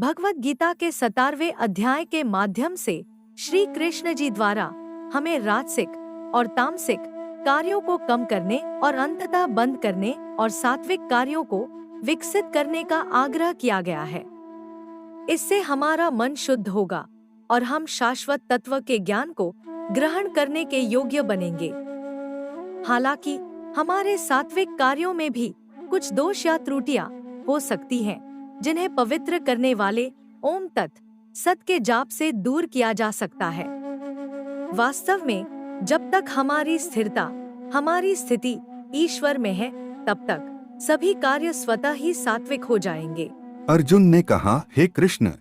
भगवत गीता के 17वें अध्याय के माध्यम से श्री कृष्ण जी द्वारा हमें राजसिक और तामसिक कार्यों को कम करने और अंततः बंद करने और सात्विक कार्यों को विकसित करने का आग्रह किया गया है। इससे हमारा मन शुद्ध होगा और हम शाश्वत तत्व के ज्ञान को ग्रहण करने के योग्य बनेंगे। हालांकि हमारे सात्विक कार्यों में भी कुछ दोष या त्रुटियां हो सकती हैं, जिन्हें पवित्र करने वाले ओम तत् सत के जाप से दूर किया जा सकता है। वास्तव में जब तक हमारी स्थिरता, हमारी स्थिति ईश्वर में है, तब तक सभी कार्य स्वतः ही सात्विक हो जाएंगे। अर्जुन ने कहा, हे कृष्ण,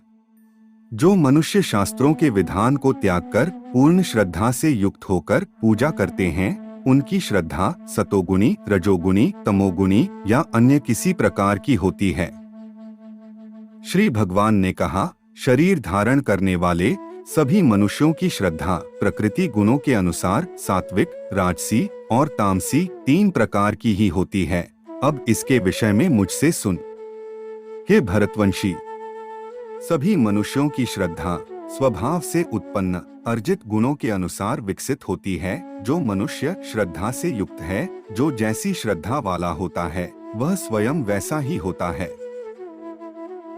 जो मनुष्य शास्त्रों के विधान को त्याग कर पूर्ण श्रद्धा से युक्त होकर पूजा करते हैं, उनकी श्रद्धा सतोगुणी, रजोगुणी, तमोगुणी या अन्य किसी प्रकार की होती है। श्री भगवान ने कहा, शरीर धारण करने वाले सभी मनुष्यों की श्रद्धा प्रकृति गुणों के अनुसार सात्विक, राजसी और तामसी 3 प्रकार की ही होती है। अब इसके विषय में मुझसे सुन। हे भरतवंशी, सभी मनुष्यों की श्रद्धा स्वभाव से उत्पन्न अर्जित गुणों के अनुसार विकसित होती है। जो मनुष्य श्रद्धा से युक्त है, जो जैसी श्रद्धा वाला होता है, वह स्वयं वैसा ही होता है।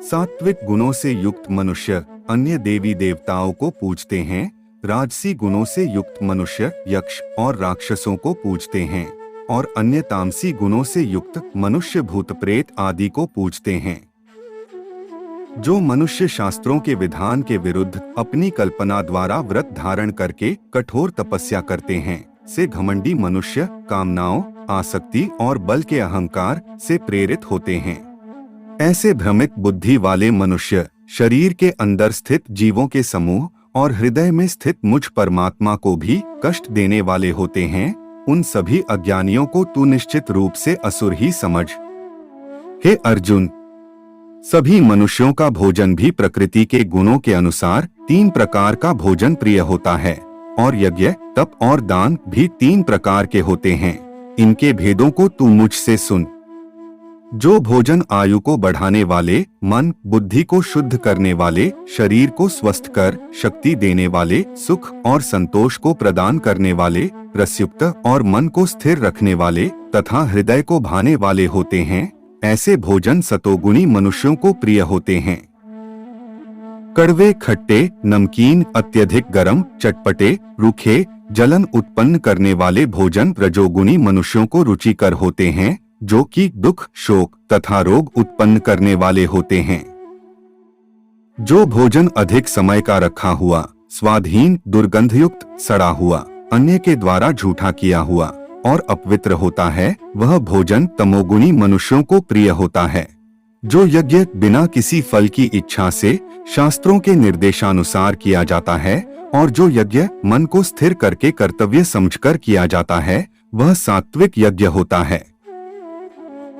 सात्विक गुणों से युक्त मनुष्य अन्य देवी देवताओं को पूजते हैं। राजसी गुणों से युक्त मनुष्य यक्ष और राक्षसों को पूजते हैं और अन्य तामसी गुणों से युक्त मनुष्य भूत प्रेत आदि को पूजते हैं। जो मनुष्य शास्त्रों के विधान के विरुद्ध अपनी कल्पना द्वारा व्रत धारण करके कठोर तपस्या करते हैं, से घमंडी मनुष्य कामनाओं, आसक्ति और बल के अहंकार से प्रेरित होते हैं। ऐसे भ्रमित बुद्धि वाले मनुष्य शरीर के अंदर स्थित जीवों के समूह और हृदय में स्थित मुझ परमात्मा को भी कष्ट देने वाले होते हैं। उन सभी अज्ञानियों को तू निश्चित रूप से असुर ही समझ। हे अर्जुन, सभी मनुष्यों का भोजन भी प्रकृति के गुणों के अनुसार 3 प्रकार का भोजन प्रिय होता है और यज्ञ, तप और दान भी 3 प्रकार के होते हैं। इनके भेदों को तू मुझसे सुन। जो भोजन आयु को बढ़ाने वाले, मन बुद्धि को शुद्ध करने वाले, शरीर को स्वस्थ कर शक्ति देने वाले, सुख और संतोष को प्रदान करने वाले, रसयुक्त और मन को स्थिर रखने वाले तथा हृदय को भाने वाले होते हैं, ऐसे भोजन सतोगुणी मनुष्यों को प्रिय होते हैं। कड़वे, खट्टे, नमकीन, अत्यधिक गरम, चटपटे, रूखे, जलन उत्पन्न करने वाले भोजन रजोगुणी मनुष्यों को रुचिकर होते हैं, जो कि दुख, शोक तथा रोग उत्पन्न करने वाले होते हैं। जो भोजन अधिक समय का रखा हुआ, स्वादहीन, दुर्गंधयुक्त, सड़ा हुआ, अन्य के द्वारा झूठा किया हुआ और अपवित्र होता है, वह भोजन तमोगुणी मनुष्यों को प्रिय होता है। जो यज्ञ बिना किसी फल की इच्छा से शास्त्रों के निर्देशानुसार किया जाता है और जो यज्ञ मन को स्थिर करके कर्तव्य समझकर किया जाता है, वह सात्विक यज्ञ होता है।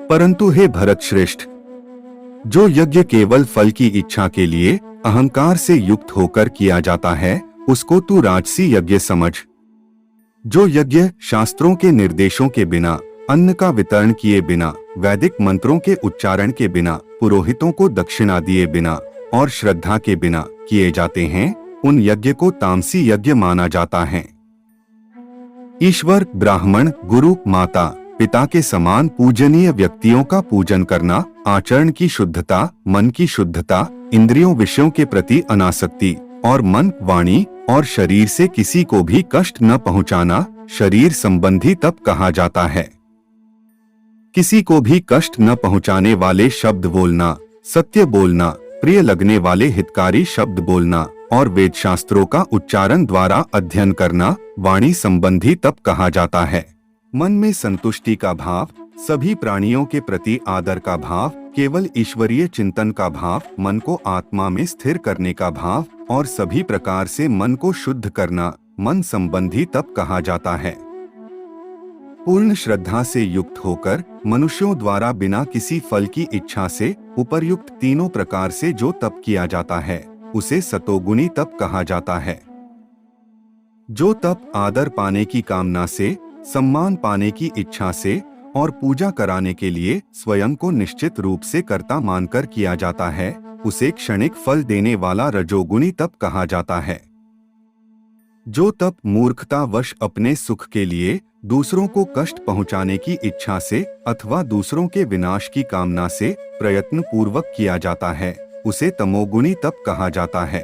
परंतु हे भरत श्रेष्ठ, जो यज्ञ केवल फल की इच्छा के लिए अहंकार से युक्त होकर किया जाता है, उसको तू राजसी यज्ञ समझ। जो यज्ञ शास्त्रों के निर्देशों के बिना, अन्न का वितरण किए बिना, वैदिक मंत्रों के उच्चारण के बिना, पुरोहितों को दक्षिणा दिए बिना और श्रद्धा के बिना किए जाते हैं, उन यज्ञ को तामसी यज्ञ माना जाता है। ईश्वर, ब्राह्मण, गुरु, माता, पिता के समान पूजनीय व्यक्तियों का पूजन करना, आचरण की शुद्धता, मन की शुद्धता, इंद्रियों विषयों के प्रति अनासक्ति और मन, वाणी और शरीर से किसी को भी कष्ट न पहुंचाना शरीर संबंधी तप कहा जाता है। किसी को भी कष्ट न पहुंचाने वाले शब्द बोलना, सत्य बोलना, प्रिय लगने वाले हितकारी शब्द बोलना और वेद शास्त्रों का उच्चारण द्वारा अध्ययन करना वाणी संबंधी तप कहा जाता है। मन में संतुष्टि का भाव, सभी प्राणियों के प्रति आदर का भाव, केवल ईश्वरीय चिंतन का भाव, मन को आत्मा में स्थिर करने का भाव और सभी प्रकार से मन को शुद्ध करना मन संबंधी तप कहा जाता है। पूर्ण श्रद्धा से युक्त होकर मनुष्यों द्वारा बिना किसी फल की इच्छा से उपर्युक्त 3 प्रकार से जो तप किया जाता है, उसे सतोगुणी तप कहा जाता है। जो तप आदर पाने की कामना से, सम्मान पाने की इच्छा से और पूजा कराने के लिए स्वयं को निश्चित रूप से कर्ता मानकर किया जाता है, उसे क्षणिक फल देने वाला रजोगुणी तप कहा जाता है। जो तप मूर्खतावश अपने सुख के लिए दूसरों को कष्ट पहुंचाने की इच्छा से अथवा दूसरों के विनाश की कामना से प्रयत्न पूर्वक किया जाता है, उसे तमोगुणी तप कहा जाता है।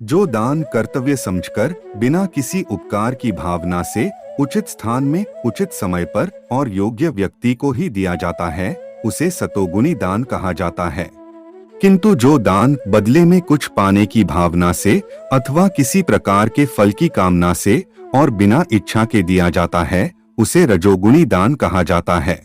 जो दान कर्तव्य समझकर बिना किसी उपकार की भावना से उचित स्थान में उचित समय पर और योग्य व्यक्ति को ही दिया जाता है, उसे सतोगुणी दान कहा जाता है। किंतु जो दान बदले में कुछ पाने की भावना से अथवा किसी प्रकार के फल की कामना से और बिना इच्छा के दिया जाता है, उसे रजोगुणी दान कहा जाता है।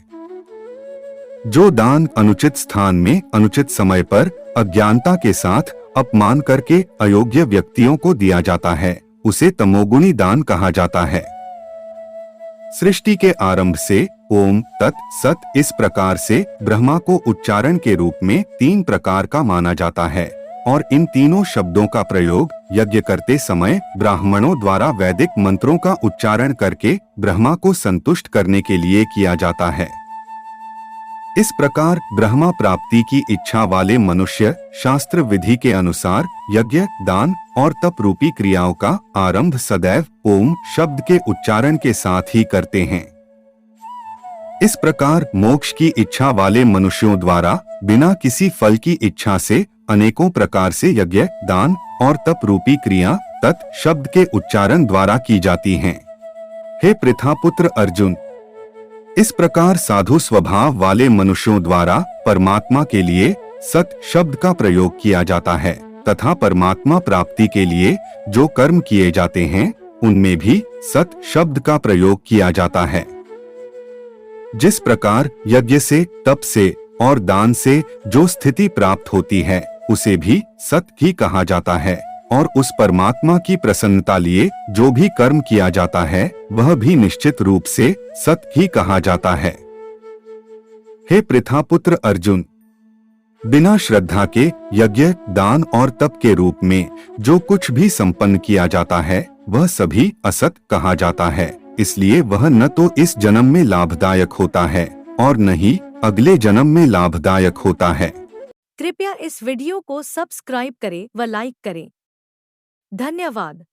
जो दान अनुचित स्थान में अनुचित समय पर अज्ञानता के साथ अपमान करके अयोग्य व्यक्तियों को दिया जाता है, उसे तमोगुणी दान कहा जाता है। सृष्टि के आरंभ से ओम तत् सत इस प्रकार से ब्रह्मा को उच्चारण के रूप में 3 प्रकार का माना जाता है और इन तीनों शब्दों का प्रयोग यज्ञ करते समय ब्राह्मणों द्वारा वैदिक मंत्रों का उच्चारण करके ब्रह्मा को संतुष्ट करने के लिए किया जाता है। इस प्रकार ब्रह्मा प्राप्ति की इच्छा वाले मनुष्य शास्त्र विधि के अनुसार यज्ञ, दान और तप रूपी क्रियाओं का आरंभ सदैव ओम शब्द के उच्चारण के साथ ही करते हैं। इस प्रकार मोक्ष की इच्छा वाले मनुष्यों द्वारा बिना किसी फल की इच्छा से अनेकों प्रकार से यज्ञ, दान और तप रूपी क्रिया तत् शब्द के उच्चारण द्वारा की जाती हैं। हे पृथापुत्र अर्जुन, इस प्रकार साधु स्वभाव वाले मनुष्यों द्वारा परमात्मा के लिए सत शब्द का प्रयोग किया जाता है तथा परमात्मा प्राप्ति के लिए जो कर्म किए जाते हैं उनमें भी सत शब्द का प्रयोग किया जाता है। जिस प्रकार यज्ञ से, तप से और दान से जो स्थिति प्राप्त होती है उसे भी सत ही कहा जाता है और उस परमात्मा की प्रसन्नता लिए जो भी कर्म किया जाता है वह भी निश्चित रूप से सत ही कहा जाता है। हे पृथापुत्र अर्जुन, बिना श्रद्धा के यज्ञ, दान और तप के रूप में जो कुछ भी संपन्न किया जाता है वह सभी असत कहा जाता है, इसलिए वह न तो इस जन्म में लाभदायक होता है और न ही अगले जन्म में लाभदायक होता है। कृपया इस वीडियो को सब्सक्राइब करें व लाइक करें। धन्यवाद।